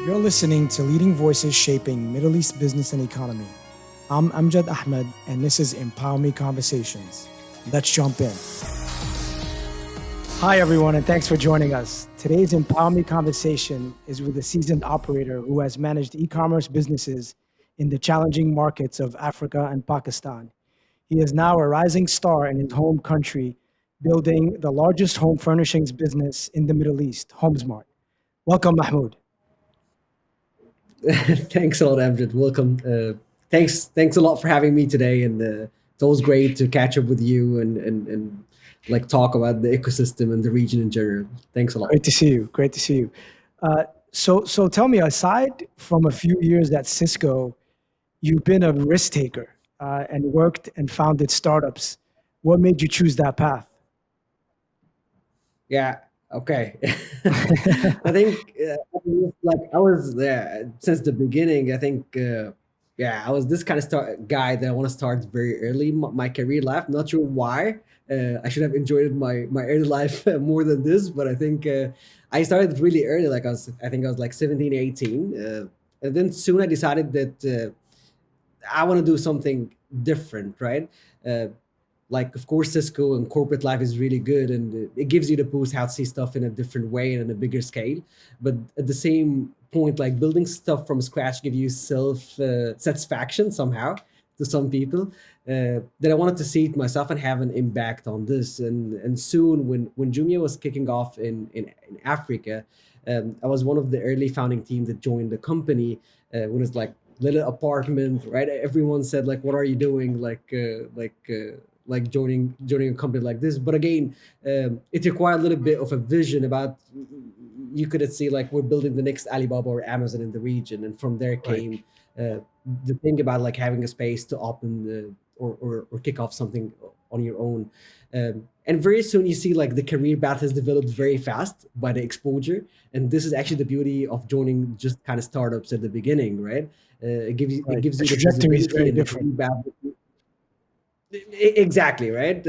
You're listening to Leading Voices Shaping Middle East Business and Economy. I'm Amjad Ahmad, and this is empowerME Conversations. Let's jump in. Hi, everyone, and thanks for joining us. Today's empowerME Conversation is with a seasoned operator who has managed e-commerce businesses in the challenging markets of Africa and Pakistan. He is now a rising star in his home country, building the largest home furnishings business in the Middle East, Homzmart. Welcome, Mahmoud. Thanks a lot, Amjad. Welcome. Thanks a lot for having me today, and it's always great to catch up with you and like talk about the ecosystem and the region in general. Thanks a lot. Great to see you. Great to see you. So tell me, aside from a few years at Cisco, you've been a risk taker and worked and founded startups. What made you choose that path? Yeah. Okay. I think like I was there since the beginning. I think yeah, I was this kind of guy that I want to start very early my career life. Not sure why. I should have enjoyed my early life more than this, but I think I started really early. Like I think I was like 17, 18. And then soon I decided that I want to do something different, right? Uh, like of course Cisco and corporate life is really good, and it gives you the boost how to see stuff in a different way and in a bigger scale. But at the same point, like building stuff from scratch give you self satisfaction somehow to some people. That I wanted to see it myself and have an impact on this. And soon when Jumia was kicking off in Africa, I was one of the early founding team that joined the company when it's like little apartment, right? Everyone said like, "What are you doing?" Like joining a company like this. But again, it required a little bit of a vision about you could see like we're building the next Alibaba or Amazon in the region, and from there Right. came the thing about like having a space to open or kick off something on your own. And very soon you see like the career path has developed very fast by the exposure, and this is actually the beauty of joining just kind of startups at the beginning, right? It Right. gives The you the trajectory is visibility very and the different. career path. Exactly, right.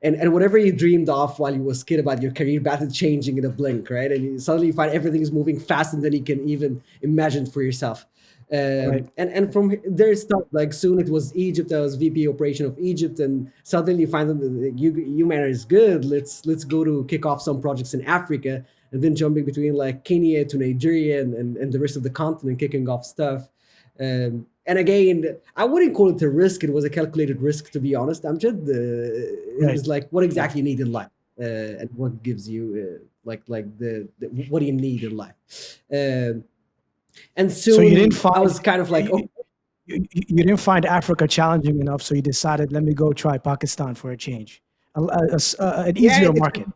And whatever you dreamed of while you was kid about your career path is changing in a blink, right? And you suddenly find everything is moving faster than you can even imagine for yourself. Right. And from there start like soon it was Egypt. I was VP operation of Egypt, and suddenly you find them you manner is good. Let's go to kick off some projects in Africa, and then jumping between like Kenya to Nigeria and the rest of the continent, kicking off stuff. And again, I wouldn't call it a risk. It was a calculated risk, to be honest. I'm just Right. it's like what Yeah. exactly you need in life, and what gives you like the what do you need in life. Um, and So you didn't soon I find was kind of like, you, you didn't find Africa challenging enough, so you decided, let me go try Pakistan for a change, an yeah. easier market.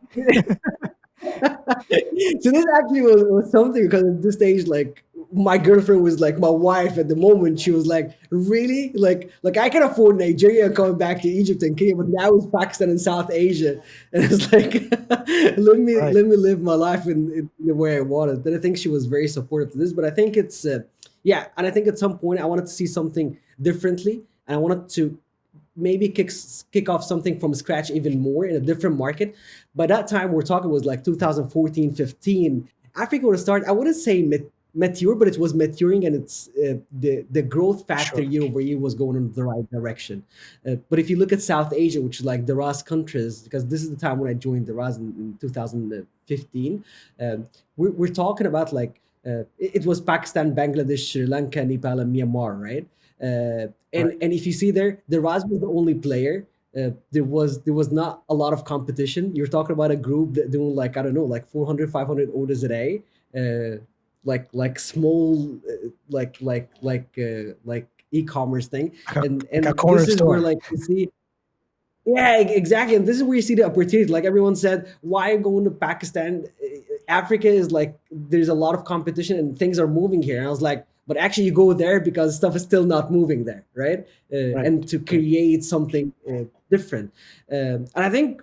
So this actually was something, because at this stage, like my girlfriend was like my wife at the moment. She was like, really? Like I can afford Nigeria and coming back to Egypt and Kenya, but now it's Pakistan and South Asia. And it's like Right. let me live my life in the way I want it. And I think she was very supportive to this. But I think it's yeah, and I think at some point I wanted to see something differently, and I wanted to maybe kick off something from scratch even more in a different market. By that time, we're talking was like 2014, 15. Africa would start. I wouldn't say mature, but it was maturing, and it's the growth factor Sure. year over year was going in the right direction. But if you look at South Asia, which is like the RAS countries, because this is the time when I joined the RAS in 2015, we're talking about like it was Pakistan, Bangladesh, Sri Lanka, Nepal, and Myanmar, right? Right. And if you see there, the Raz was the only player. There was not a lot of competition. You're talking about a group that doing like I don't know, like 400, 500 orders a day, like small, like e-commerce thing. Like a And corner this is where store. like you see, yeah, exactly. And this is where you see the opportunity. Like everyone said, why going to Pakistan? Africa is like there's a lot of competition and things are moving here. And I was like, but actually, you go there because stuff is still not moving there, right? Right. And to Right. create something different. And I think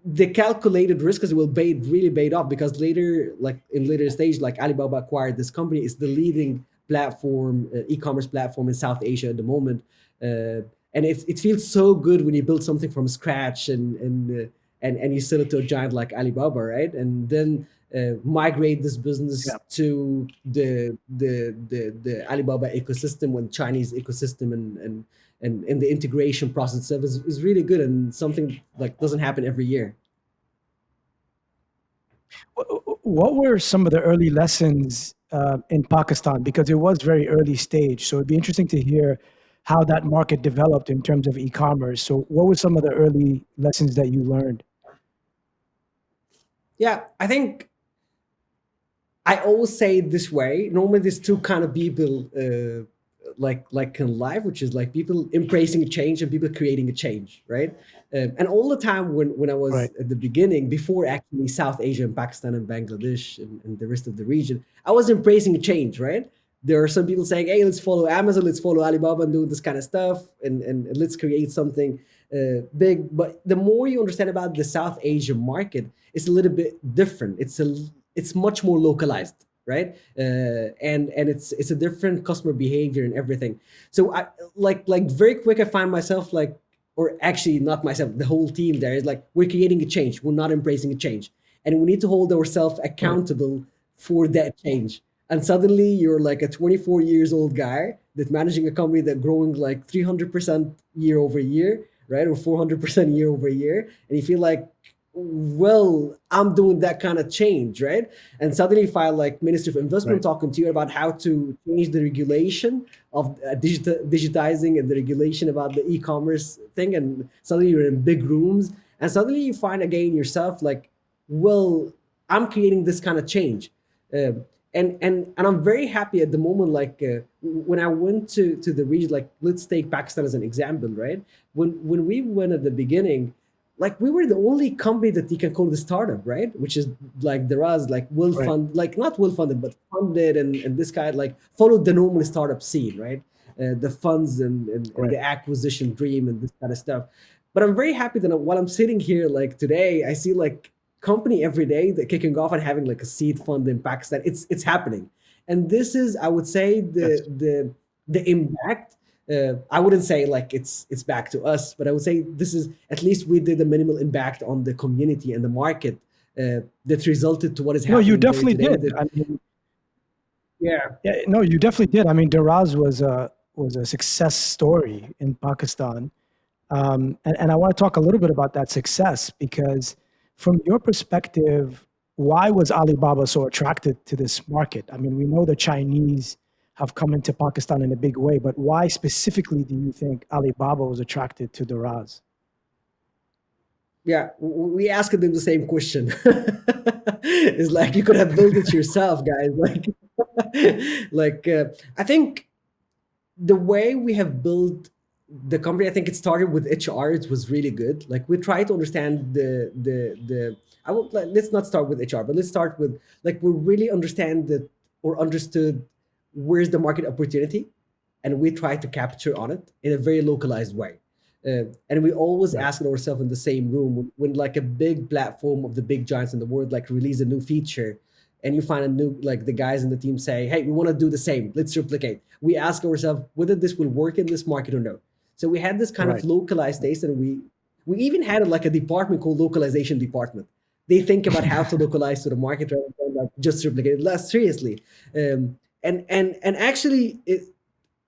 the calculated risk is will really paid off, because later, like in later stage, like Alibaba acquired this company. It's the leading platform, e-commerce platform in South Asia at the moment. And it feels so good when you build something from scratch, and you sell it to a giant like Alibaba, right? And then migrate this Yeah. business to the Alibaba ecosystem and Chinese ecosystem, and the integration process itself is really good, and something like doesn't happen every year. What were some of the early lessons in Pakistan? Because it was very early stage, so it'd be interesting to hear how that market developed in terms of e-commerce. So, what were some of the early lessons that you learned? Yeah, I think I always say it this way. Normally, there's two kind of people, like in life, which is like people embracing a change and people creating a change, right? And all the time when I was Right. at the beginning, before actually South Asia and Pakistan and Bangladesh and the rest of the region, I was embracing a change, right? There are some people saying, "Hey, let's follow Amazon, let's follow Alibaba, and do this kind of stuff, and let's create something big." But the more you understand about the South Asian market, it's a little bit different. It's much more localized, right? And it's a different customer behavior and everything. So I like very quick I find myself like, or actually not myself, the whole team there is like, we're creating a change, we're not embracing a change, and we need to hold ourselves Right. accountable for that change. And suddenly you're like a 24 years old guy that managing a company that growing like 300% year over year, right? Or 400% year over year, and you feel like, well, I'm doing that kind of change, right? And suddenly you file like Ministry of Investment Right. talking to you about how to change the regulation of digitizing, and the regulation about the e-commerce thing, and suddenly you're in big rooms, and suddenly you find again yourself like, well, I'm creating this kind of change. Um, and I'm very happy at the moment. Like when I went to the region, like let's take Pakistan as an example, right? When we went at the beginning, like we were the only company that you can call the startup, right? Which is like there was like well Right. funded, like not well funded, but funded, and this kind like followed the normal startup scene, right? The funds and Right. the acquisition dream and this kind of stuff. But I'm very happy that while I'm sitting here like today, I see like company every day that kicking off and having like a seed fund in Pakistan. It's happening, and this is I would say Yes. the impact. I wouldn't say like it's back to us, but I would say this is at least we did a minimal impact on the community and the market that resulted to what is No, you happening there definitely today. did. That I mean, yeah, yeah, no, you definitely did. I mean, Daraz was a success story in Pakistan. And I want to talk a little bit about that success because, from your perspective, why was Alibaba so attracted to this market? I mean, we know the Chinese have come into Pakistan in a big way, but why specifically do you think Alibaba was attracted to Daraz? yeah, we asked them the same question. It's like you could have built it yourself, guys. Like, I think the way we have built the company, I think it started with HR. It was really good. Like we try to understand the. I would like, let's not start with HR, but let's start with like we really understand that or understood where's the market opportunity, and we try to capture on it in a very localized way. And we always Right. ask ourselves in the same room when like a big platform of the big giants in the world like release a new feature, and you find a new like the guys in the team say, "Hey, we want to do the same. Let's replicate." We ask ourselves whether this will work in this market or no. So we had this kind of Right. localized taste, and we even had like a department called localization department. They think about how to localize to the market rather than like just replicate it. Less seriously, and actually,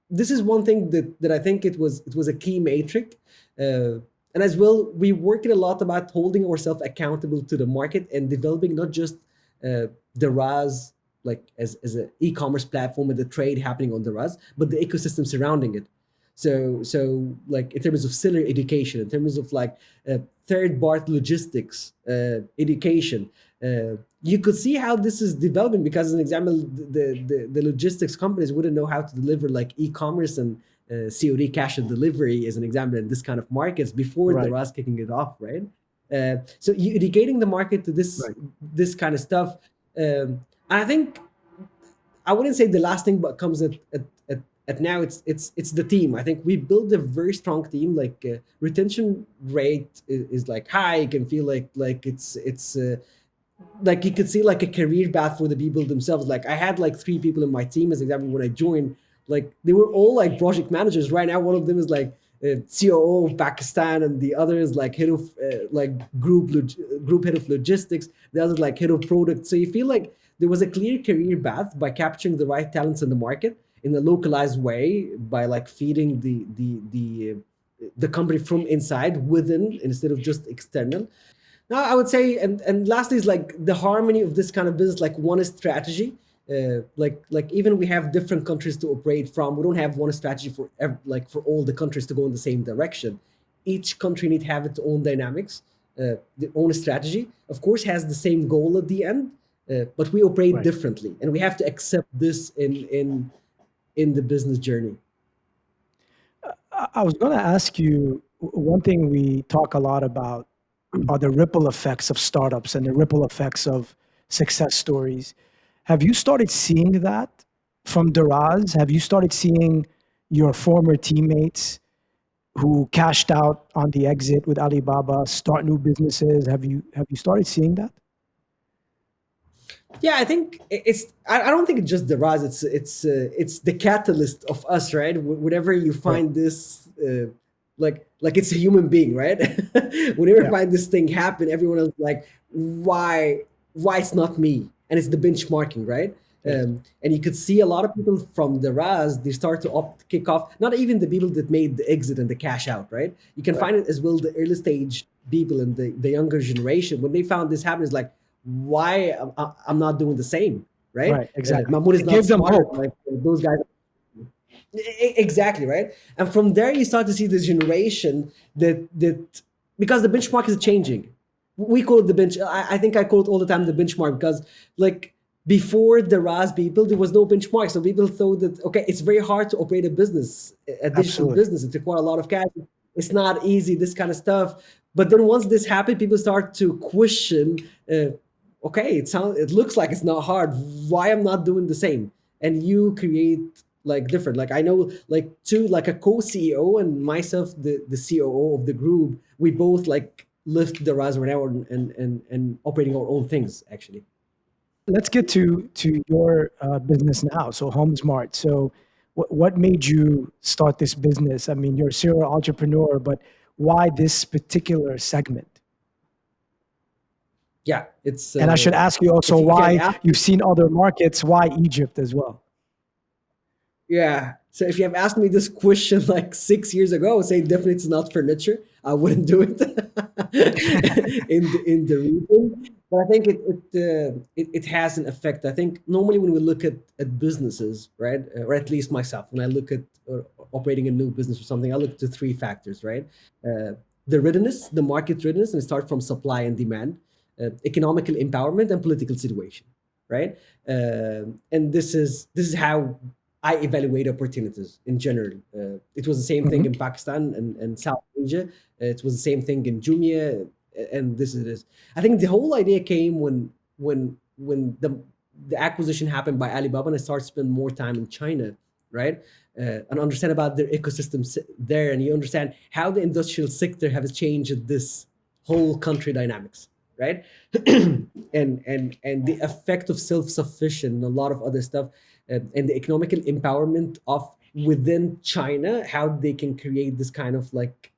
this is one thing that I think it was a key metric. And as well, we worked a lot about holding ourselves accountable to the market and developing not just the RAS like as an e-commerce platform and the trade happening on the RAS, but the ecosystem surrounding it. So like in terms of seller education, in terms of like third party logistics education, you could see how this is developing because, as an example, the logistics companies wouldn't know how to deliver like e-commerce and COD cash and delivery as an example in this kind of markets before the Right. RAS kicking it off, right? So you educating the market to Right. this kind of stuff. And I think I wouldn't say the last thing, but comes at now it's the team. I think we built a very strong team. Like retention rate is like high. You can feel like it's like you could see like a career path for the people themselves. Like I had like three people in my team as an example when I joined. Like they were all like project managers. Right now, one of them is like COO of Pakistan, and the others like head of like group head of logistics, the others like head of product. So you feel like there was a clear career path by capturing the right talents in the market in a localized way, by like feeding the company from inside within instead of just external. Now, I would say, and lastly is like the harmony of this kind of business. Like one is strategy. Like even we have different countries to operate from. We don't have one strategy for like for all the countries to go in the same direction. Each country need to have its own dynamics, their own strategy. Of course, has the same goal at the end, but we operate Right. differently, and we have to accept this in the business journey. I was going to ask you one thing we talk a lot about are the ripple effects of startups and the ripple effects of success stories. Have you started seeing that from Daraz? Have you started seeing your former teammates who cashed out on the exit with Alibaba start new businesses? Have you started seeing that? Yeah, I think it's. I don't think it's just the rise. It's the catalyst of us, right? Whenever you Right. find this, like it's a human being, right? Whenever you Yeah. find this thing happen, everyone else like, why it's not me? And it's the benchmarking, right? Yes. And you could see a lot of people from the Raz, they start to kick off. Not even the people that made the exit and the cash out, right? You can Right. find it as well the early stage people and the younger generation when they found this happen is like, why I'm not doing the same, right? Right. Exactly. Mahmoud is It not gave them smarter hope. like those guys. Exactly, right. And from there you start to see this generation that because the benchmark is changing. We call it the bench. I think I call it all the time the benchmark because like before the RAS people, there was no benchmark. So people thought that okay, it's very hard to operate a business, a digital Absolutely. business. It requires a lot of cash. It's not easy. This kind of stuff. But then once this happened, people start to question. Okay, it looks like it's not hard. Why I'm not doing the same? And you create like different. Like I know like two like a co-CEO and myself, the COO of the group. We both like lift the RAS right now and operating our own things actually. Let's get to your business now. So Homesmart. So what made you start this business? I mean, you're a serial entrepreneur, but why this particular segment? Yeah, it's And I should ask you also if you have why asked you've seen other markets, why Egypt as well? yeah. So if you have asked me this question like 6 years ago, I would say definitely it's not furniture. I wouldn't do it in the region. But I think it has an effect. I think normally when we look at businesses, right, or at least myself, when I look at operating a new business or something, I look to three factors, right? Uh, the readiness, the market readiness, and start from supply and demand, economical empowerment, and political situation, right? And this is how I evaluate opportunities in general. It was the same thing Hmm. in Pakistan and South Asia. It was the same thing in Jumia, and this is this. I think the whole idea came when the acquisition happened by Alibaba, and I started spending more time in China, right? And understand about their ecosystems there, and you understand how the industrial sector has changed this whole country dynamics, right? And the effect of self-sufficient and a lot of other stuff, and the economical empowerment of within China, how they can create this kind of like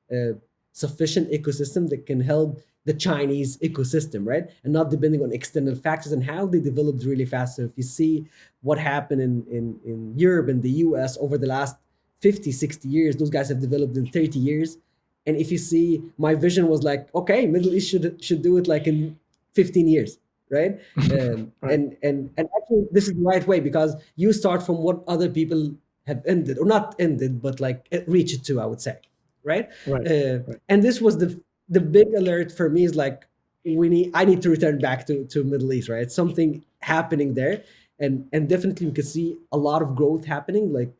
sufficient ecosystem that can help the Chinese ecosystem, right? And not depending on external factors, and how they developed really fast. So if you see what happened in Europe and the US over the last 50, 60 years, those guys have developed in 30 years. And if you see, my vision was like, okay, Middle East should do it like in 15 years, right? Right. And actually, this is the right way because you start from what other people have ended or not ended, but like reach it to, I would say, right? Right. Right. And this was the big alert for me is like I need to return back to Middle East, right? Something happening there, and definitely we could see a lot of growth happening, like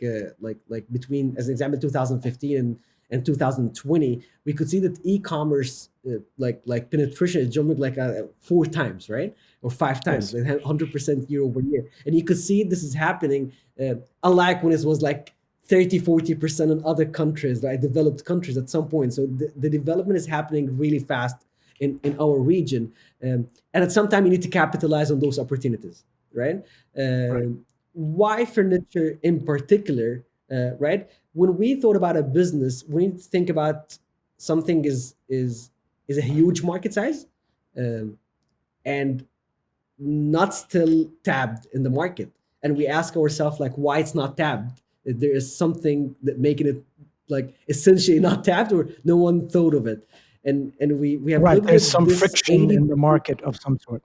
between, as an example, 2015 and 2020, we could see that e-commerce like penetration is jumping like four times, right, or five times, Yes. like 100% year over year, and you could see this is happening, unlike when it was like 30-40% in other countries, right, developed countries at some point. So the development is happening really fast in our region, and at some time you need to capitalize on those opportunities, right? Right. Why furniture in particular, right? when we thought about a business, we need to think about something is a huge market size, um, and not still tabbed in the market. And we ask ourselves like why it's not tabbed. There is something that making it like essentially not tapped, or no one thought of it. And we have Right. looked There's at some this friction 80. in the market of some sort.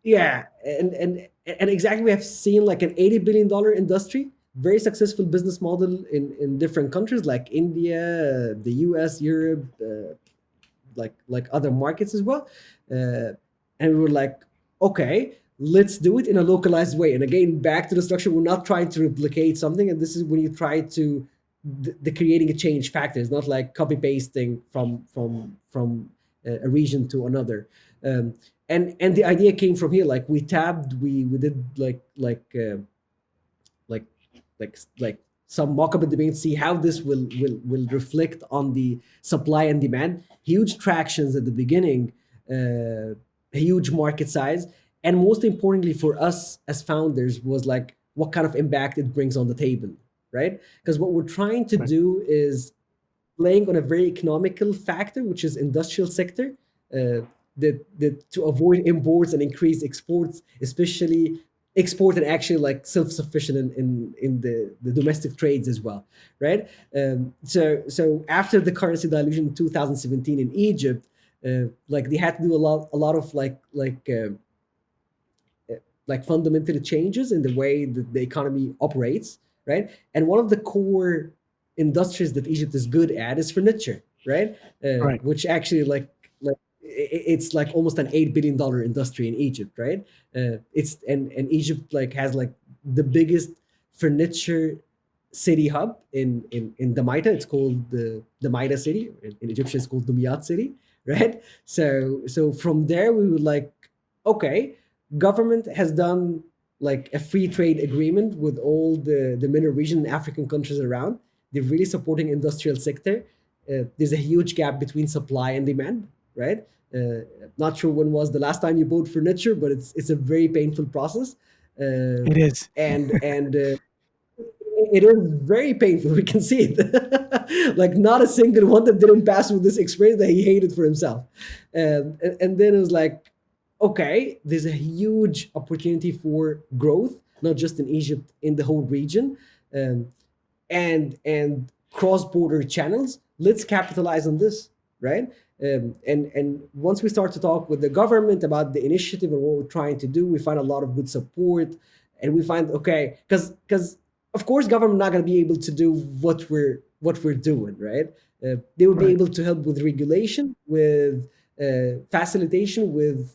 Yeah, and exactly, we have seen like an $80 billion industry, very successful business model in different countries like India, the US, Europe, like other markets as well. Uh, and we were like, okay, let's do it in a localized way. And again, back to the structure, we're not trying to replicate something. And this is when you try to the creating a change factor. It's not like copy pasting from a region to another. Um, and the idea came from here. Like we tabbed, we did like like some mock-up at the beginning, see how this will reflect on the supply and demand. Huge tractions at the beginning, a huge market size, and most importantly for us as founders was like what kind of impact it brings on the table, right? Because what we're trying to Right. do is playing on a very economical factor, which is industrial sector, that to avoid imports and increase exports, especially export and actually like self-sufficient in the domestic trades as well, right? So after the currency dilution in 2017 in Egypt, like they had to do a lot of like fundamental changes in the way that the economy operates, right? And one of the core industries that Egypt is good at is furniture, right? Right. Which actually it's like almost an $8 billion industry in Egypt, right? It's and Egypt like has like the biggest furniture city hub in Damaita. It's called the Maida city. In Egyptian, it's called Dumyat city, right? So from there we would like, okay, government has done like a free trade agreement with all the MENA region and African countries around. They're really supporting industrial sector. There's a huge gap between supply and demand, right? Not sure when was the last time you bought furniture, but it's a very painful process, uh, It is. and it is very painful. We can see it. Like not a single one that didn't pass through this experience that he hated for himself. And then it was like, okay, there's a huge opportunity for growth, not just in Egypt, in the whole region, um, and cross border channels. Let's capitalize on this, right? And once we start to talk with the government about the initiative and what we're trying to do, we find a lot of good support, and we find okay, because of course government not going to be able to do what we're doing, right? They would be Right. able to help with regulation, with facilitation, with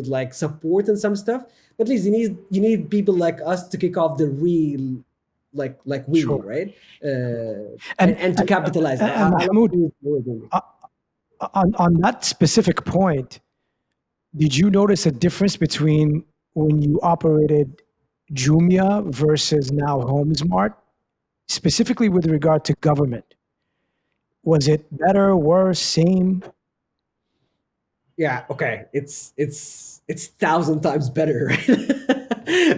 like support and some stuff. But at least you need people like us to kick off the real like wheel, Sure. right? And And to and, capitalize. I love Mahmoud, to use the word. uh, on that specific point, did you notice a difference between when you operated Jumia versus now Homesmart, specifically with regard to government? Was it better, worse, same? Yeah, okay. It's thousand times better, right?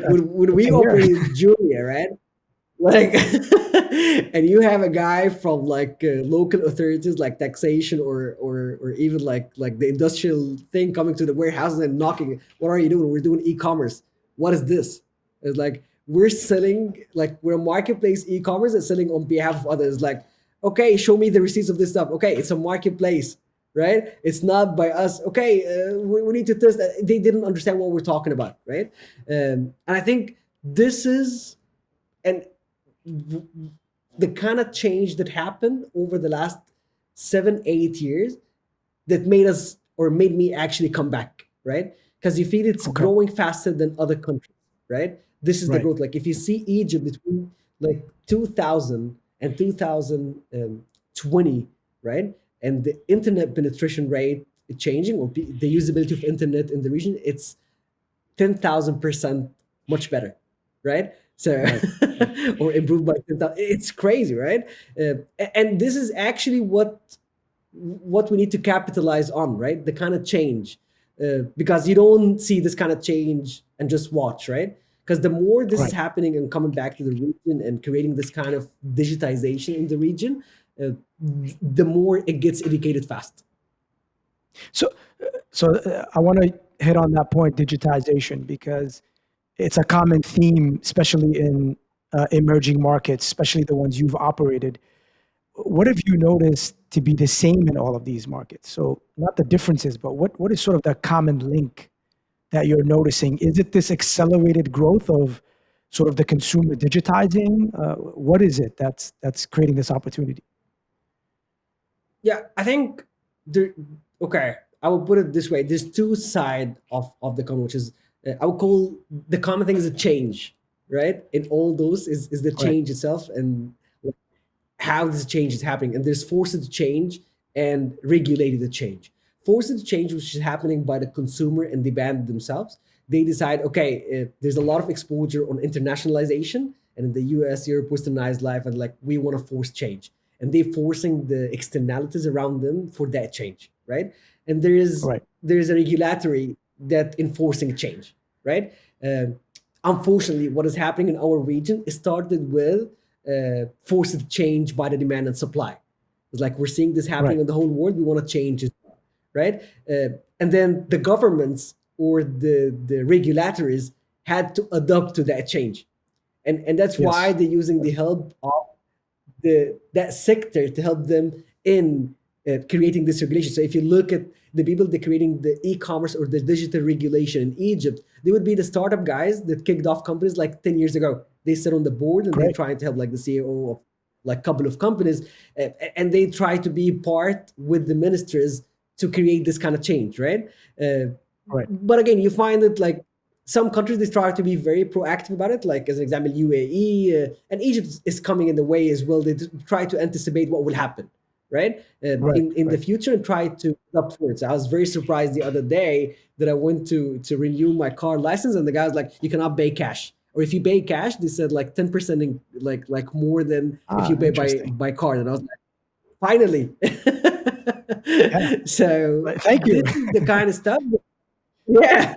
That's when good we to hear. operated Julia, right? Like, and you have a guy from like local authorities, like taxation or even like the industrial thing coming to the warehouses and knocking. What are you doing? We're doing e-commerce. What is this? It's like we're selling, like we're a marketplace e-commerce and selling on behalf of others. Like, okay, show me the receipts of this stuff. Okay, it's a marketplace, right? It's not by us. Okay, we need to test that. They didn't understand what we're talking about, right? And I think this is and the kind of change that happened over the last 7 8 years that made us or made me actually come back, right? Because you feel it's Okay. growing faster than other countries, right? This is the Right. growth. Like if you see Egypt between like 2000 and 2020, right? And the internet penetration rate changing, or the usability of internet in the region, it's 10,000% much better, right? So, Right. Right. or improved by 10,000. It's crazy, right? And this is actually what we need to capitalize on, right? The kind of change, because you don't see this kind of change and just watch, right? Because the more this is Right. happening and coming back to the region and creating this kind of digitization in the region, uh, the more it gets educated fast. So, I want to hit on that point, digitization, because it's a common theme, especially in emerging markets, especially the ones you've operated. What have you noticed to be the same in all of these markets? So, not the differences, but what is sort of the common link that you're noticing? Is it this accelerated growth of sort of the consumer digitizing? What is it that's creating this opportunity? Yeah, I think there. Okay, I will put it this way: there's two side of the coin, which is I would call the common thing is a change, right? In all those is the Right, change itself and how this change is happening. And there's forced to change and regulated to change. Forced to change, which is happening by the consumer and the band themselves. They decide, okay, there's a lot of exposure on internationalization, and in the US, Europe, westernized life, and like we want to force change, and they're forcing the externalities around them for that change, right? And right, there's a regulatory that enforcing change, right? Um, Unfortunately, what is happening in our region is started with forced change by the demand and supply. It's like we're seeing this happening right. in the whole world. We want to change it, right? And then the governments or the regulators had to adapt to that change, and that's why Yes, they're using the yes, help of the that sector to help them in creating this regulation. So if you look at the people that creating the e-commerce or the digital regulation in Egypt, they would be the startup guys that kicked off companies like 10 years ago. They sit on the board and they're great. trying to help like the CEO of like a couple of companies, and they try to be part with the ministers to create this kind of change, right? Uh, Right, but again, you find that like some countries they try to be very proactive about it, like as an example UAE, and Egypt is coming in the way as well. They try to anticipate what will happen, right, right, in the right. future and try to opt for it. So I was very surprised the other day that I went to renew my car license, and the guy was like, you cannot pay cash, or if you pay cash they said like 10% in, like more than if you Ah, pay interesting. by card. And I was like, finally. Yeah. So Thank this you. is the kind of stuff. Yeah.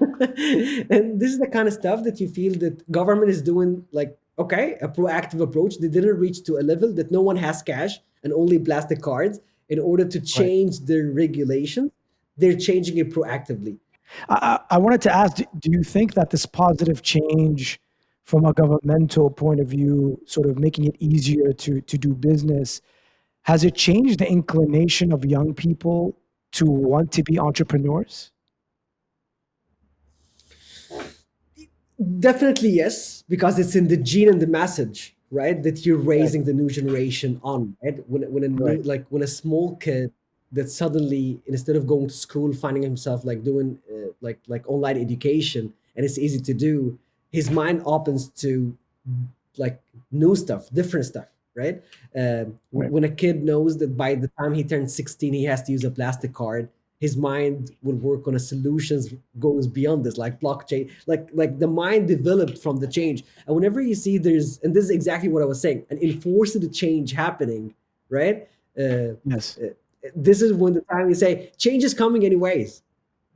And this is the kind of stuff that you feel that government is doing, like, okay, a proactive approach. They didn't reach to a level that no one has cash and only plastic cards. In order to Right. change their regulation, they're changing it proactively. I wanted to ask, do you think that this positive change from a governmental point of view, sort of making it easier to do business, has it changed the inclination of young people to want to be entrepreneurs? Definitely yes, because it's in the gene and the message, right? That you're Right, raising the new generation on, right? When a right, new, like when a small kid that suddenly instead of going to school finding himself like doing like online education, and it's easy to do, his mind opens to like new stuff, different stuff, right? right, When a kid knows that by the time he turns 16 he has to use a plastic card, his mind will work on a solutions goes beyond this, like blockchain, like the mind developed from the change. And whenever you see there's, and this is exactly what I was saying, an enforced change happening, right? uh, yes, uh, this is when the time you say change is coming anyways,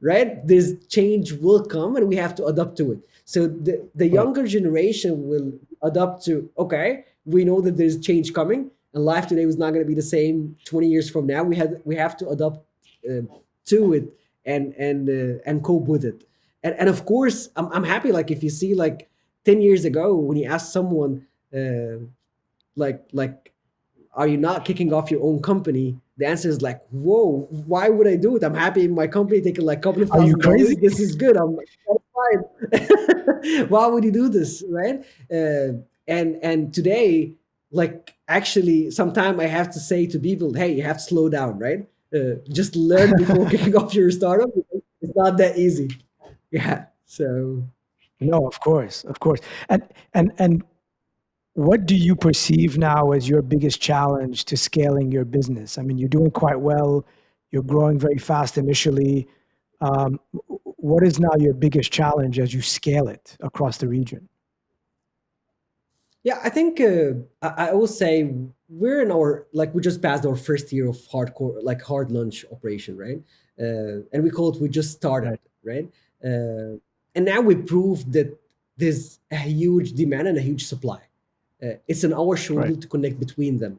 right? This change will come and we have to adapt to it. So the right, younger generation will adapt to, okay, we know that there's change coming and life today was not going to be the same 20 years from now. We have to adapt uh, to it and cope with it. And of course I'm happy, like if you see like 10 years ago when you ask someone like are you not kicking off your own company? The answer is like, whoa, why would I do it? I'm happy in my company taking like a couple of are you $1,000. crazy? This is good. I'm satisfied. Why would you do this, right? And today, like actually, sometime I have to say to people, hey, you have to slow down, right? Just learn before kicking off your startup. It's not that easy. Yeah. So No, of course, of course. And what do you perceive now as your biggest challenge to scaling your business? I mean, you're doing quite well. You're growing very fast initially. What is now your biggest challenge as you scale it across the region? yeah, I think I will say we're in our, like we just passed our first year of hardcore like hard lunch operation, right? And we call it we just started, Right, right? Uh, and now we proved that there's a huge demand and a huge supply. It's on our shoulder Right. to connect between them.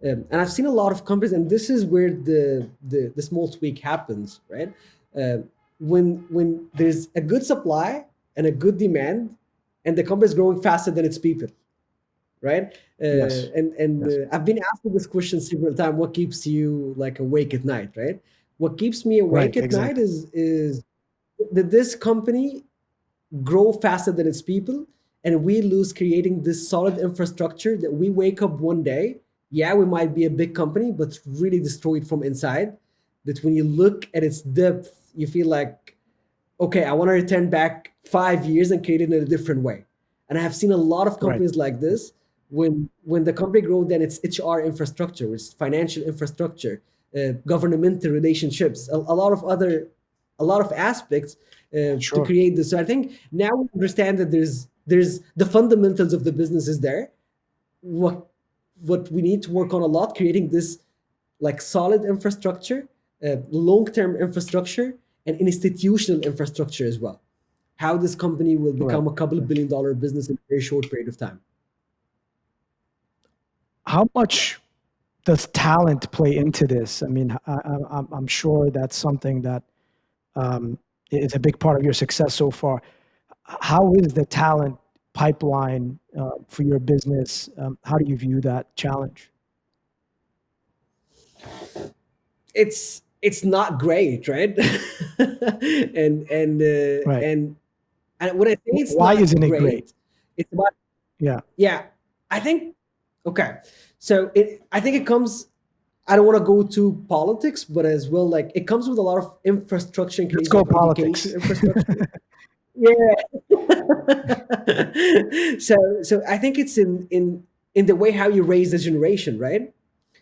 And I've seen a lot of companies, and this is where the small tweak happens, right? Uh, when there's a good supply and a good demand, and the company is growing faster than its people, right? Yes. Yes. I've been asking this question several times. What keeps you like awake at night, right? What keeps me Right. awake at night Exactly. is that this company grow faster than its people, and we lose creating this solid infrastructure that we wake up one day. Yeah, we might be a big company, but really destroyed from inside. That when you look at its depth, you feel like, okay, I want to return back 5 years and create it in a different way. And I have seen a lot of Right. companies like this. When the company grows, then it's HR infrastructure, it's financial infrastructure, governmental relationships, a lot of aspects to Sure. create this. So I think now we understand that there's the fundamentals of the business is there. What what we need to work on a lot, creating this like solid infrastructure, long-term infrastructure, and institutional infrastructure as well. How this company will Right. become a couple of Right. billion-dollar business in a very short period of time. How much does talent play into this? I mean, I'm sure that's something that um, is a big part of your success so far. How is the talent pipeline for your business? How do you view that challenge? It's not great, right? and and uh, Right. and and when I say it's Why not isn't it great? great, it's about, Yeah. yeah. I think, okay. So I think it comes. I don't want to go to politics, but as well, like it comes with a lot of infrastructure in Let's case go of education politics. infrastructure. Yeah. So I think it's in the way how you raise the generation, right?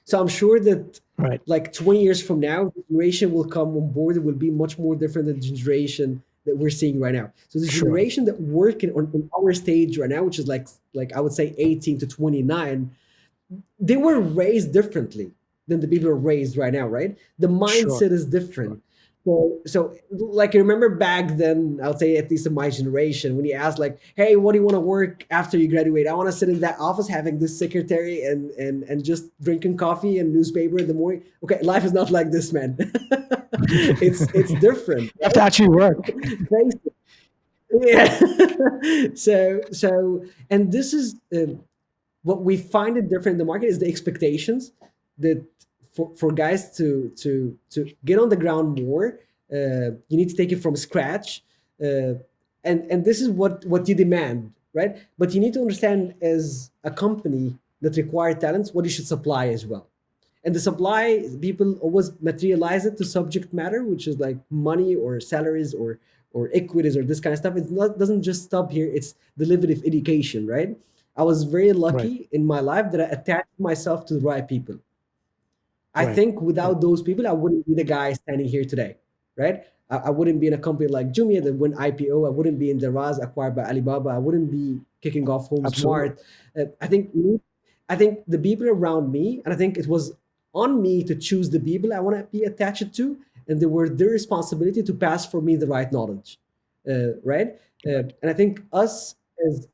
So I'm sure that Right. like 20 years from now, the generation will come on board. It will be much more different than the generation that we're seeing right now. So the Sure. generation that working on our stage right now, which is like I would say 18 to 29, they were raised differently than the people who are raised right now, right? The Sure. mindset is Sure. different. So like I remember back then, I'll say at least in my generation, when you ask like, "Hey, what do you want to work after you graduate?" I want to sit in that office having this secretary and just drinking coffee and newspaper in the morning. Okay, life is not like this, man. It's You different, have to right? actually work. Face it. Yeah. And this is what we find it different in the market is the expectations that for guys to get on the ground more, you need to take it from scratch, uh, and this is what you demand, right? But you need to understand as a company that require talents what you should supply as well. And the supply, people always materialize it to subject matter, which is like money or salaries or equities or this kind of stuff. It's not doesn't just stop here. It's derivative education, right? I was very Right. lucky in my life that I attached myself to the right people. I Right. think Right. without those people, I wouldn't be the guy standing here today, right? I wouldn't be in a company like Jumia that went IPO. I wouldn't be in Daraz acquired by Alibaba. I wouldn't be kicking off Absolutely. Homzmart. I think the people around me, and I think it was on me to choose the people I want to be attached to, and they were their responsibility to pass for me the right knowledge, right? Right. And I think us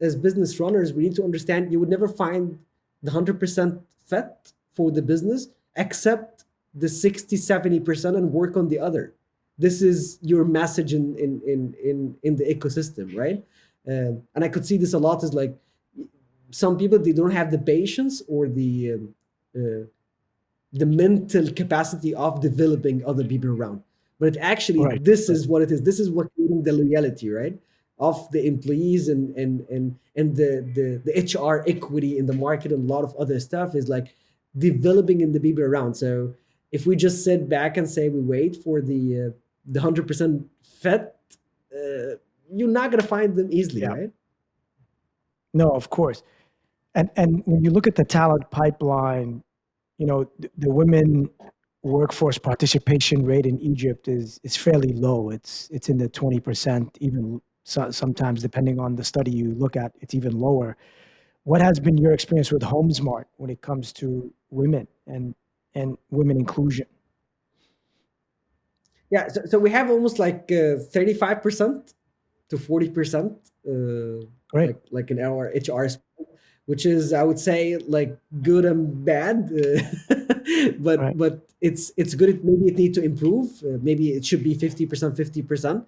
as business runners, we need to understand you would never find the 100% fit for the business, accept the 60-70% and work on the other. This is your message in the ecosystem, right? And I could see this a lot is like some people they don't have the patience or uh, the mental capacity of developing other people around. But actually, Right. this Right. is what it is. This is what creating the loyalty, right? Of the employees and the HR equity in the market and a lot of other stuff is like developing in the people around. So if we just sit back and say we wait for the 100% fit, you're not gonna find them easily, Yeah. right? No, of course. And when you look at the talent pipeline, the women workforce participation rate in Egypt is fairly low. It's in the 20%, even sometimes depending on the study you look at, it's even lower. What has been your experience with Homesmart when it comes to women and women inclusion? Yeah. So we have almost like 35%. to 40%, Great. like in our HR, which is, I would say, like good and bad, Right. but it's good. Maybe it need to improve. Maybe it should be 50%, 50%.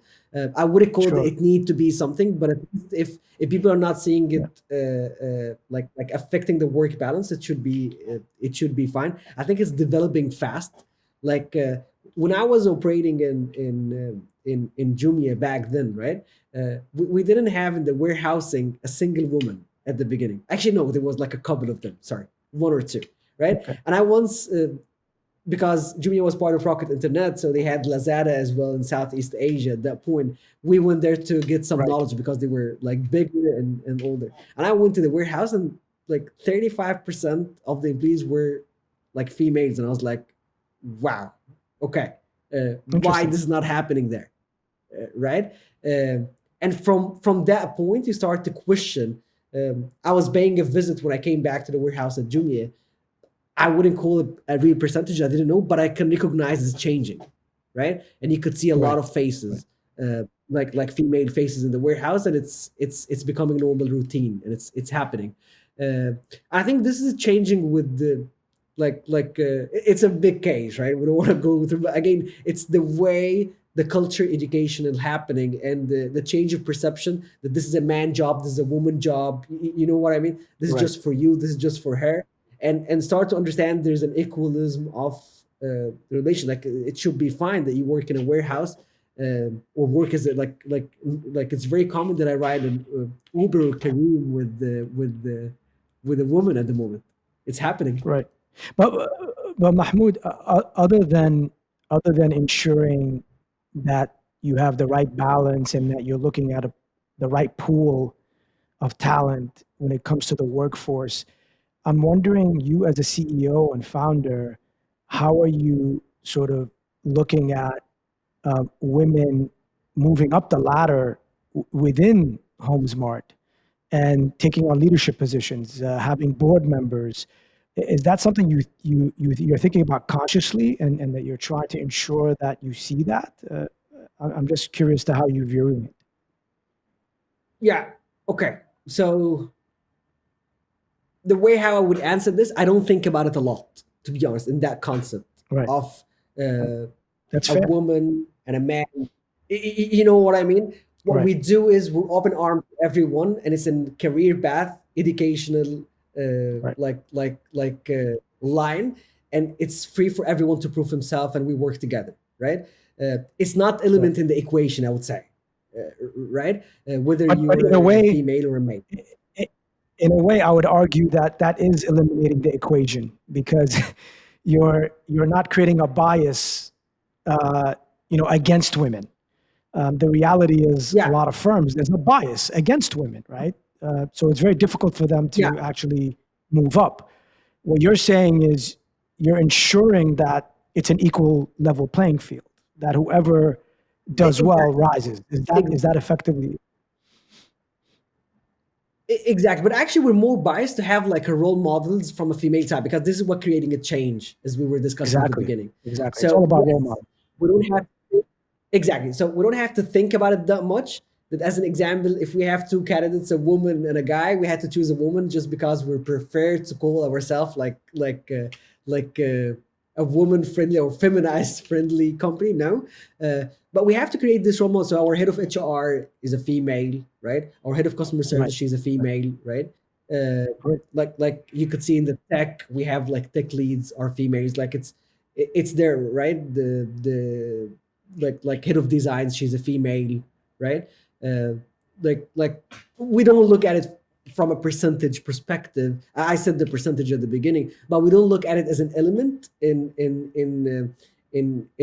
I wouldn't call it, Sure. it need to be something, but at least if people are not seeing Yeah. it like affecting the work balance, it should be fine. I think it's developing fast. Like when I was operating in Jumia back then, right? We didn't have in the warehousing a single woman at the beginning. Actually, no, there was like a couple of them. Sorry, one or two, right? Okay. And I once, because Jumia was part of Rocket Internet, so they had Lazada as well in Southeast Asia at that point. We went there to get some Right. knowledge because they were like bigger and older. And I went to the warehouse, and like 35% of the employees were like females. And I was like, wow, okay, why Interesting. this is not happening there, right? Um, and from that point, you start to question. I was paying a visit when I came back to the warehouse at Jumia. I wouldn't call it a real percentage. I didn't know, but I can recognize it's changing, right? And you could see a lot Right. of Right. faces, like female faces in the warehouse, and it's becoming normal routine, and it's happening. Uh, I think this is changing with the it's a big case, right? We don't want to go through, but again, it's the way the culture education is happening, and the change of perception that this is a man job, this is a woman job. You know what I mean? This is Right. just for you, this is just for her, and start to understand there's an equalism of the relation. Like it should be fine that you work in a warehouse, or work as a, like it's very common that I ride an Uber or Careem with a woman at the moment. It's happening. Right. But but Mahmoud, other than ensuring that you have the right balance and that you're looking at the right pool of talent when it comes to the workforce, I'm wondering, you as a CEO and founder, how are you sort of looking at women moving up the ladder within Homesmart and taking on leadership positions, having board members? Is that something you're thinking about consciously, and that you're trying to ensure that you see that? I'm just curious to how you're viewing it. Yeah. Okay. So the way how I would answer this, I don't think about it a lot, to be honest, in that concept Right. of Right. uh, That's a fair. woman and a man. You know what I mean? What Right. we do is we're open armed to everyone, and it's in career path, educational, Right. line, and it's free for everyone to prove himself, and we work together, right? It's not Right. element in the equation, I would say, right? Whether But in you're a a way, female or a male. i- in a way, I would argue that that is eliminating the equation, because you're not creating a bias, uh, against women. The reality is, a Yeah, lot of firms, there's a bias against women, right? So it's very difficult for them yeah, to actually move up. What you're saying is you're ensuring that it's an equal level playing field, that whoever does well exactly. rises. Is that effectively? Exactly, but actually, we're more biased to have like a role models from a female type, because this is what creating a change, as we were discussing at the Exactly. beginning. Exactly. It's all So about role yes, model. we don't have exactly. So we don't have to think about it that much. That as an example, if we have two candidates, a woman and a guy, we had to choose a woman just because we prefer to call ourselves like a woman friendly or feminized friendly company. No, but we have to create this role model. So our head of HR is a female, right? Our head of customer service, Right. she's a Right. female, right? Uh, Great. like you could see in the tech, we have like tech leads are females. Like it's there, right? The head of designs, she's a female, right? Uh, like we don't look at it from a percentage perspective. I said the percentage at the beginning, but we don't look at it as an element in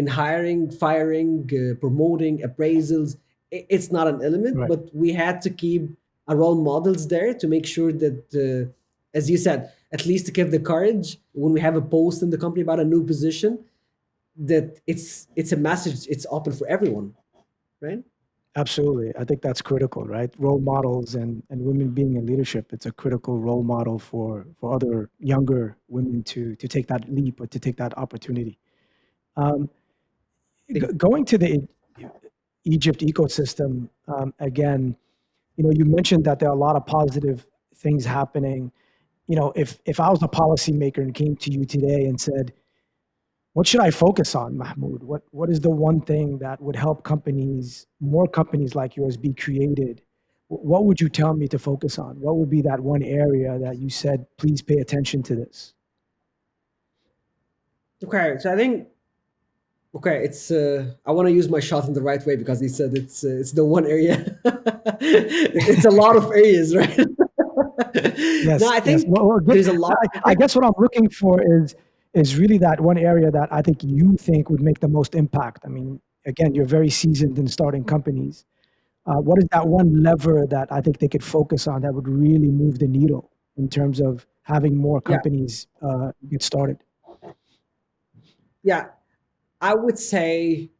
hiring, firing, promoting, appraisals. It's not an element, Right. but we had to keep our role models there to make sure that, as you said, at least to give the courage when we have a post in the company about a new position, that it's a message, it's open for everyone, right? Absolutely. I think that's critical, right? Role models and women being in leadership, it's a critical role model for other younger women to take that leap or to take that opportunity. Um, going to the Egypt ecosystem, again, you mentioned that there are a lot of positive things happening. If I was a policymaker and came to you today and said, what should I focus on, Mahmoud? What is the one thing that would help companies, more companies like yours, be created? What would you tell me to focus on? What would be that one area that you said, please pay attention to this? Okay, so I think okay, it's I want to use my shot in the right way because he said it's the one area. It's a lot of areas, right? No, Yes, I yes. think there's a lot. I guess what I'm looking for is really that one area that I think you think would make the most impact. I mean, again, you're very seasoned in starting companies. What is that one lever that I think they could focus on that would really move the needle in terms of having more Yeah, companies get started? yeah. I would say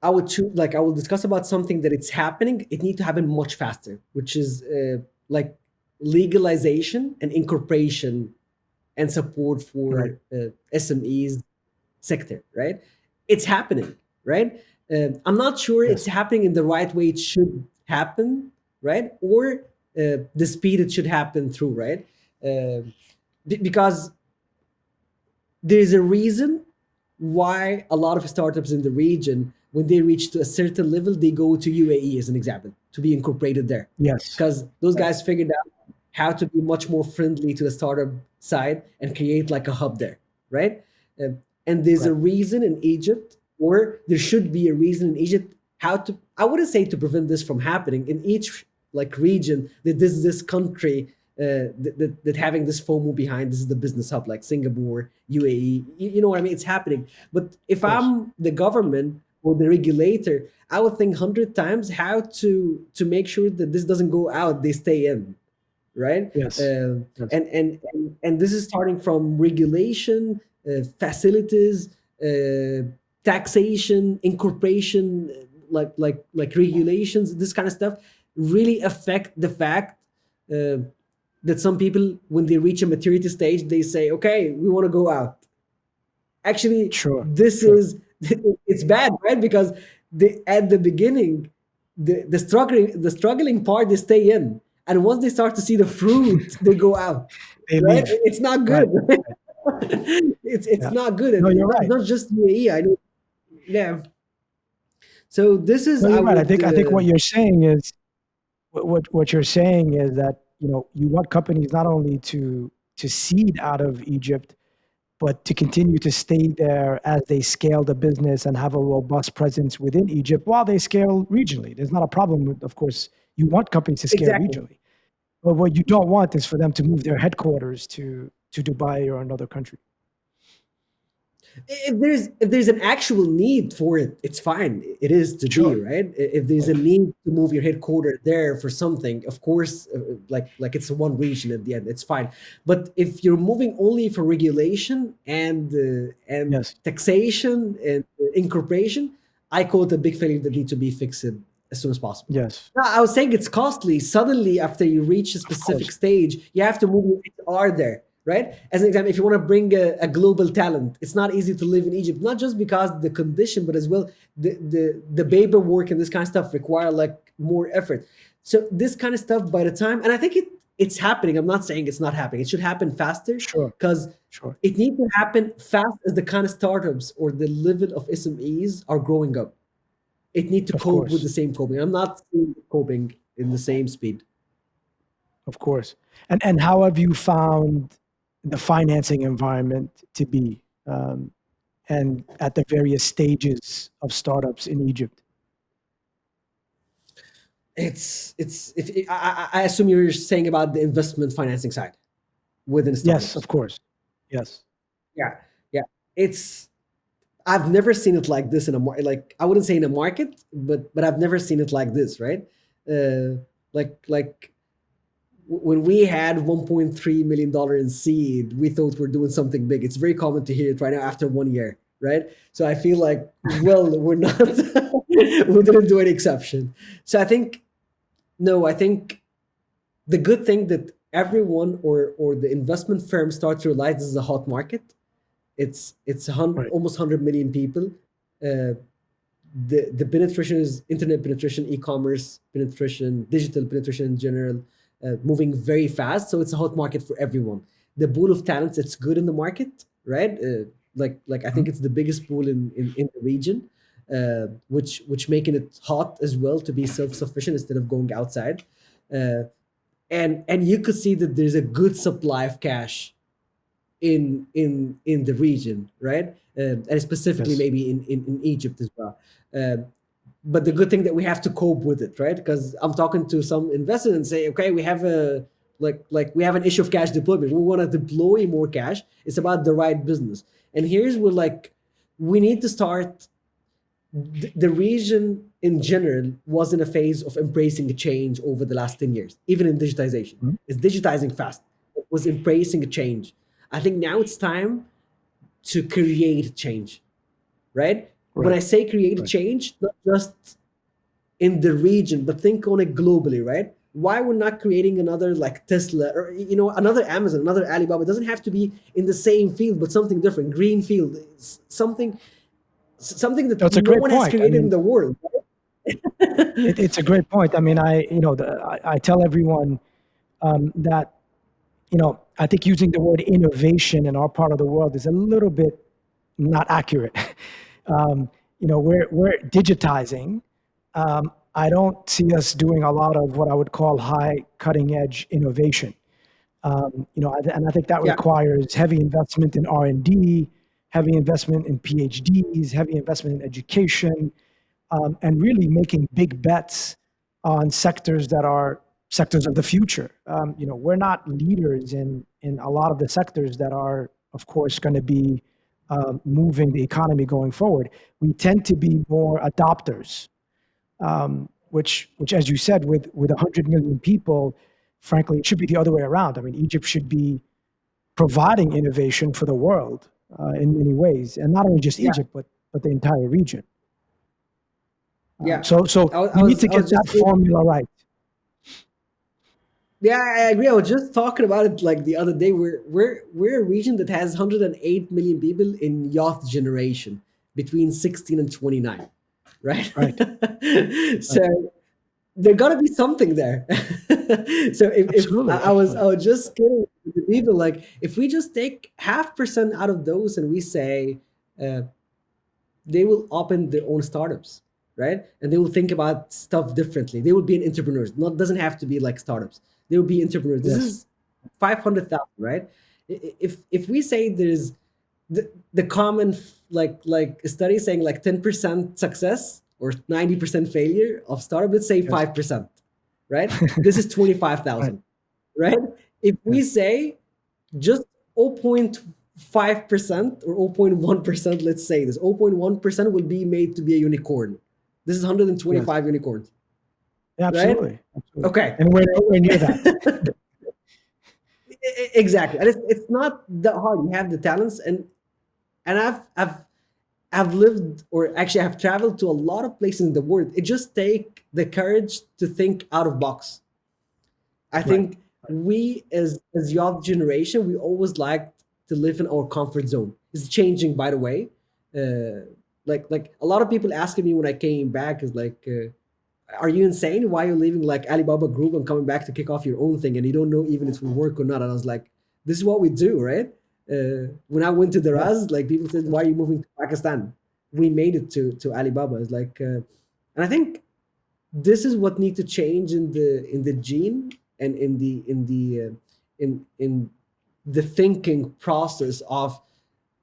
I would choose like I will discuss about something that it's happening. It need to happen much faster, which is like legalization and incorporation and support Right. for SMEs sector, right? It's happening, right? I'm not sure it's Yes. happening in the right way it should happen, right? Or the speed it should happen through, right? Uh, because there's a reason why a lot of startups in the region, when they reach to a certain level, they go to UAE as an example to be incorporated there, Yes. because those Right. guys figured out how to be much more friendly to the startup side and create like a hub there, right? Um, and there's a Right. reason in Egypt, or there should be a reason in Egypt how to. I wouldn't say to prevent this from happening in each like region that this country that having this FOMO behind this is the business hub like Singapore, UAE. You know what I mean? It's happening. But Of if course. I'm the government or the regulator, I would think 100 times how to make sure that this doesn't go out. They stay in, right? Yes. Yes. And this is starting from regulation, facilities, taxation, incorporation, like regulations. This kind of stuff really affect the fact uh, that some people, when they reach a maturity stage, they say, "Okay, we want to go out." Actually, Sure. this Sure. is it's bad, right? Because at the beginning, the struggling part they stay in, and once they start to see the fruit, they go out, They right? leave. It's not Right. good. It's Yeah. not good, No, and you're not, right. not just UAE. I know, yeah. So this is No, I you're right. would I think what you're saying is what you're saying is that you want companies not only to seed out of Egypt, but to continue to stay there as they scale the business and have a robust presence within Egypt while they scale regionally. There's not a problem with, of course, you want companies to scale exactly. regionally, but what you don't want is for them to move their headquarters to Dubai or another country. If there's an actual need for it, it's fine. It is to be Sure. right. If there's a need to move your headquarters there for something, of course, like it's one region at the end, it's fine. But if you're moving only for regulation and Yes. taxation and incorporation, I call it a big failure that need to be fixed as soon as possible. Yes. No, I was saying it's costly. Suddenly, after you reach a Of specific course. stage, you have to move your HR there, right? As an example, if you want to bring a global talent, it's not easy to live in Egypt, not just because the condition, but as well the paperwork and this kind of stuff require like more effort. So this kind of stuff by the time, and I think it's happening. I'm not saying it's not happening. It should happen faster Sure. because Sure. it needs to happen fast as the kind of startups or the level of SMEs are growing up. It need to Of cope with course. the same coping. I'm not seeing it coping in the same speed. Of course. And how have you found the financing environment to be, and at the various stages of startups in Egypt? It's if I assume you're saying about the investment financing side within Yes, startups. of course. Yes. Yeah, yeah. It's I've never seen it like this in a like I wouldn't say in a market, but I've never seen it like this, right? Like when we had 1.3 million dollar in seed, we thought we're doing something big. It's very common to hear it right now after 1 year, right? So I feel like, well, we're not, we didn't do any exception. So I think no, I think the good thing that everyone or the investment firms start to realize this is a hot market. It's Right. almost 100 million people. Uh, the penetration is internet penetration, e-commerce penetration, digital penetration in general, moving very fast. So it's a hot market for everyone. The pool of talents, it's good in the market, right? Like I think Mhm. it's the biggest pool in the region, which making it hot as well to be self-sufficient instead of going outside. Uh, and you could see that there's a good supply of cash in the region, right? And specifically Yes. maybe in Egypt as well. Uh, but the good thing that we have to cope with it, right? Because I'm talking to some investors and say, okay, we have a like we have an issue of cash deployment. We want to deploy more cash. It's about the right business. And here's where like we need to start. The region in general was in a phase of embracing a change over the last 10 years, even in digitization. Mhm. It's digitizing fast. It was embracing a change. I think now it's time to create change, right? When Right. I say create a Right. change, not just in the region, but think on it globally, right? Why we're not creating another like Tesla or another Amazon, another Alibaba? It doesn't have to be in the same field, but something different, green field, something that That's a no great one has point. I created in mean, the world. it's a great point. I mean, I tell everyone that I think using the word innovation in our part of the world is a little bit not accurate. We're digitizing. I don't see us doing a lot of what I would call high cutting edge innovation. And I think that Yeah, requires heavy investment in R&D, heavy investment in PhDs, heavy investment in education, and really making big bets on sectors that are sectors of the future. We're not leaders in a lot of the sectors that are, of course, going to be moving the economy going forward. We tend to be more adopters, which, as you said, with 100 million people, frankly, it should be the other way around. I mean, Egypt should be providing innovation for the world in many ways, and not only just yeah, Egypt, but the entire region. yeah. So we need to I get was that just formula right. yeah, I agree. I was just talking about it like the other day. We're a region that has 108 million people in youth generation between 16 and 29, right? Right. Right. So there gotta be something there. So if Absolutely. I Absolutely. was just kidding with the people, like if we just take 0.5% out of those and we say uh, they will open their own startups, right? And they will think about stuff differently. They will be an entrepreneurs. Not doesn't have to be like startups. They will be entrepreneurs. This Yes. is 500,000, right? If we say there's the common like study saying like 10% success or 90% failure of startup, let's say Yes. 5%, right? This is Right. 25,000, right? If we Yes. say just 0.5% or 0.1%, let's say this 0.1% will be made to be a unicorn. This is Yes. 125 unicorns, right? Absolutely. Absolutely. Okay. And we're nowhere near that. Exactly. And it's not that hard. You have the talents, and I've lived, or actually I've traveled to a lot of places in the world. It just take the courage to think out of box. I Right. think we as young generation, we always like to live in our comfort zone. It's changing, by the way. Like a lot of people asking me when I came back is like, "Are you insane? Why are you leaving like Alibaba Group and coming back to kick off your own thing? And you don't know even if it will work or not?" And I was like, "This is what we do, right?" When I went to the Yes. Raz, like people said, "Why are you moving to Pakistan?" We made it to Alibaba. It's like, and I think this is what need to change in the gene and in the thinking process of,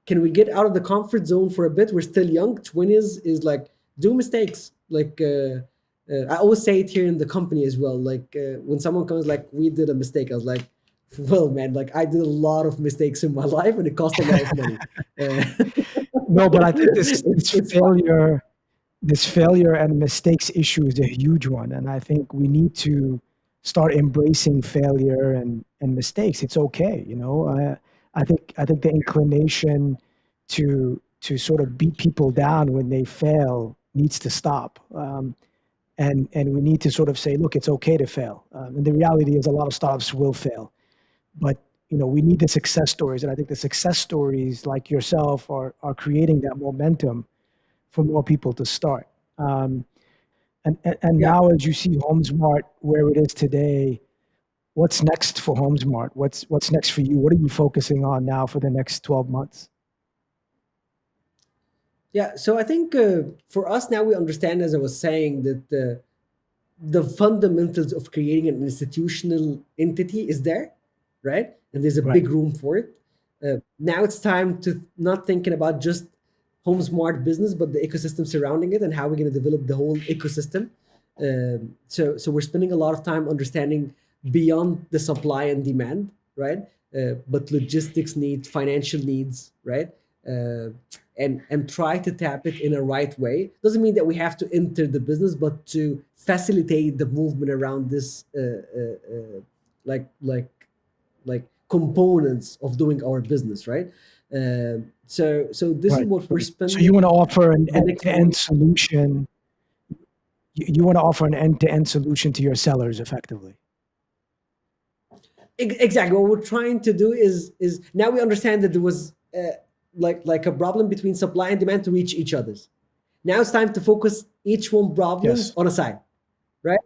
can we get out of the comfort zone for a bit? We're still young. 20s is like, do mistakes. Like I always say it here in the company as well. Like when someone comes like, we did a mistake, I was like, well, man, like I did a lot of mistakes in my life and it cost a lot of money. uh, No, but I think this it's, this it's fine. failure this failure and mistakes issue is a huge one, and I think we need to start embracing failure and mistakes. It's okay, you know. I think the inclination to sort of beat people down when they fail needs to stop, and we need to sort of say, look, it's okay to fail. And the reality is, a lot of startups will fail, but we need the success stories, and I think the success stories like yourself are creating that momentum for more people to start. Um, and Yeah. now, as you see Homesmart where it is today, what's next for Homesmart? What's next for you? What are you focusing on now for the next 12 months? Yeah. So I think for us now, we understand, as I was saying, that the fundamentals of creating an institutional entity is there, right? And there's a Right, big room for it. Now it's time to not thinking about just home smart business, but the ecosystem surrounding it and how we're going to develop the whole ecosystem. So we're spending a lot of time understanding beyond the supply and demand, right? But logistics needs, financial needs, right? Uh, and try to tap it in a right way. Doesn't mean that we have to enter the business, but to facilitate the movement around this, like like like components of doing our business, right? So this is right, what we're right. So you want to spending offer an the next end-to-end one. solution. You want to offer an end-to-end solution to your sellers effectively. Exactly what we're trying to do is now we understand that there was like a problem between supply and demand to reach each other's. Now it's time to focus each one problems Yes, on a side, right?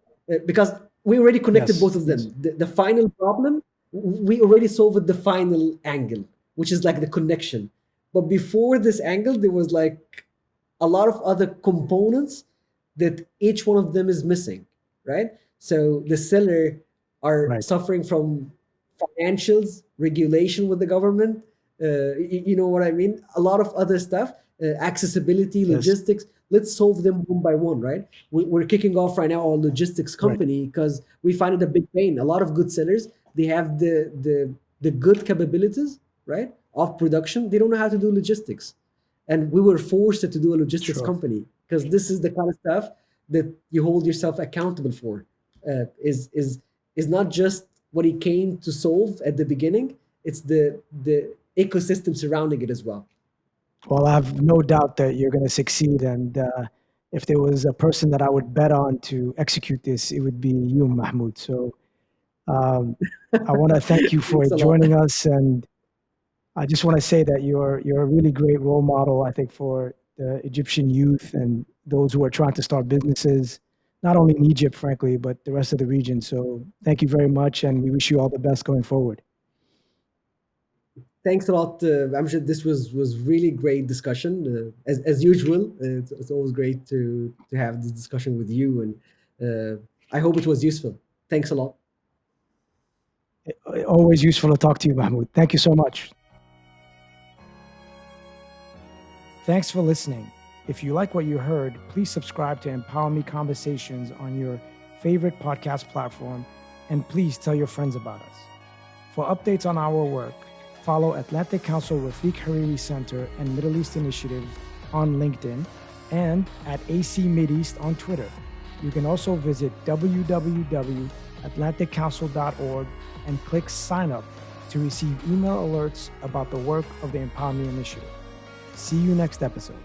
Because we already connected yes, both of yes. them. The final problem, we already solved the final angle, which is like the connection. But before this angle, there was like a lot of other components that each one of them is missing, right? So the seller are Right, suffering from financials, regulation with the government. You know what I mean? A lot of other stuff, accessibility, yes, logistics. Let's solve them one by one, right? We're kicking off right now our logistics right, company because we find it a big pain. A lot of good sellers, they have the good capabilities, right, of production. They don't know how to do logistics, and we were forced to do a logistics sure. company because this is the kind of stuff that you hold yourself accountable for. Is not just what he came to solve at the beginning. It's the ecosystem surrounding it as well. Well, I have no doubt that you're going to succeed. And if there was a person that I would bet on to execute this, it would be you, Mahmoud. So um, I want to thank you for Thanks a lot. joining us, and I just want to say that you're a really great role model, I think, for the Egyptian youth and those who are trying to start businesses, not only in Egypt, frankly, but the rest of the region. So thank you very much, and we wish you all the best going forward. Thanks a lot, Amjad. This was really great discussion, as usual. It's always great to have this discussion with you, and I hope it was useful. Thanks a lot. Always useful to talk to you, Mahmoud. Thank you so much. Thanks for listening. If you like what you heard, please subscribe to Empower Me Conversations on your favorite podcast platform, and please tell your friends about us. For updates on our work, follow Atlantic Council Rafiq Hariri Center and Middle East Initiative on LinkedIn and at AC Mideast on Twitter. You can also visit www.atlanticcouncil.org and click sign up to receive email alerts about the work of the Empower Me Initiative. See you next episode.